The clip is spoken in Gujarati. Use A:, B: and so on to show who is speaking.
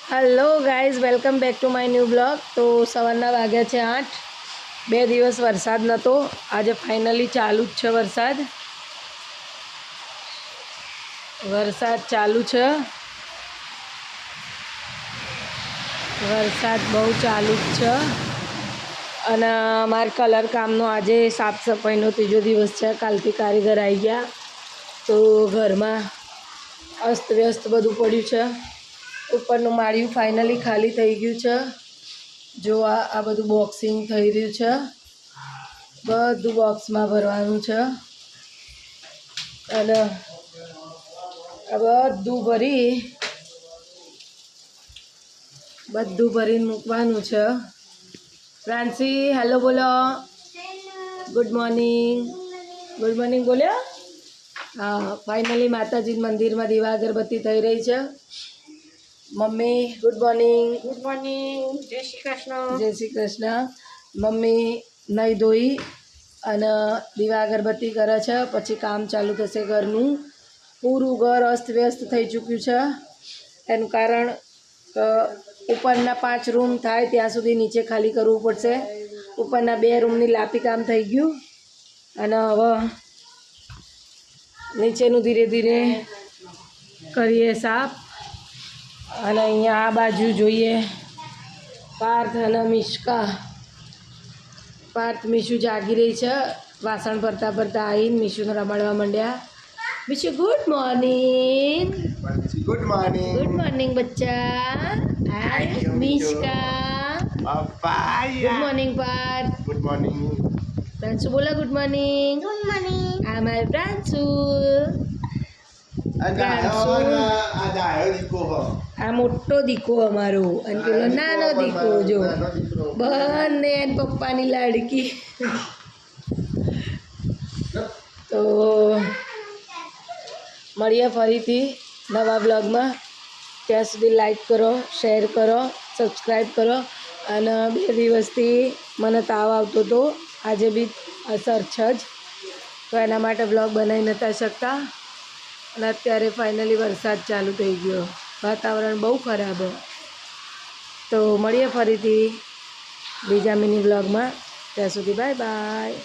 A: Hello guys, welcome back to my new blog. તો સવારના વાગ્યા છે 8. 2 દિવસ વરસાદ નહોતો, આજે ફાઇનલી ચાલુ જ છે વરસાદ. ચાલુ છે, વરસાદ બહુ ચાલુ જ છે. અને અમારે કલર કામનો આજે સાફ સફાઈનો 3જો દિવસ છે. કાલથી કારીગર આવી ગયા, તો ઘરમાં અસ્તવ્યસ્ત બધું પડ્યું છે. ઉપરનું માળિયું ફાઇનલી ખાલી થઈ ગયું છે. જો આ બધું બોક્સિંગ થઈ રહ્યું છે, બધું બોક્સમાં ભરવાનું છે. અને આ બધું ભરીને મૂકવાનું છે. ફ્રાન્સી હેલો બોલો, ગુડ મોર્નિંગ. ગુડ મોર્નિંગ બોલ્યો. હા, ફાઇનલી માતાજી મંદિરમાં દીવા અગરબત્તી થઈ રહી છે. Mummy good morning. Good morning, જય શ્રી કૃષ્ણ. જય શ્રી કૃષ્ણ. મમ્મી નહીં ધોઈ અને દીવા અગરબત્તી કરે છે. પછી કામ ચાલુ થશે ઘરનું. પૂરું ઘર અસ્તવ્યસ્ત થઈ ચૂક્યું છે. એનું કારણ ઉપરના 5 રૂમ થાય ત્યાં સુધી નીચે ખાલી કરવું પડશે. ઉપરના 2 રૂમની લાપી કામ થઈ ગયું અને હવે નીચેનું ધીરે ધીરે કરીએ સાફ. અને અહીંયા આ બાજુ જોઈએ પાર્થ અને મિશ્કા. મીશુ જાગી રહી છે. વાસણ ભરતા આવીને મીશુને રમાડવા માંડ્યા. Mishu good morning.
B: Good morning.
A: Good morning બચ્ચા. Hi Mishka. Good morning Parth.
B: Good morning.
A: Pranshu બોલો ગુડ મોર્નિંગ. Good morning. આ મારે પ્રાંશુ. આ મોટો દીકો અમારો અને પેલો નાનો દીકો. જો બંને એન પપ્પાની લાડકી. તો મળીએ ફરીથી નવા બ્લોગમાં. ત્યાં સુધી લાઈક કરો, શેર કરો, સબસ્ક્રાઈબ કરો. અને 2 દિવસથી મને તાવ આવતો હતો, આજે બી અસર છે જ, તો એના માટે બ્લોગ બનાવી નહોતા શકતા. અને અત્યારે ફાઇનલી વરસાદ ચાલુ થઈ ગયો, વાતાવરણ બહુ ખરાબ. તો મળીએ ફરીથી બીજા મિની બ્લોગમાં. ત્યાં સુધી બાય બાય.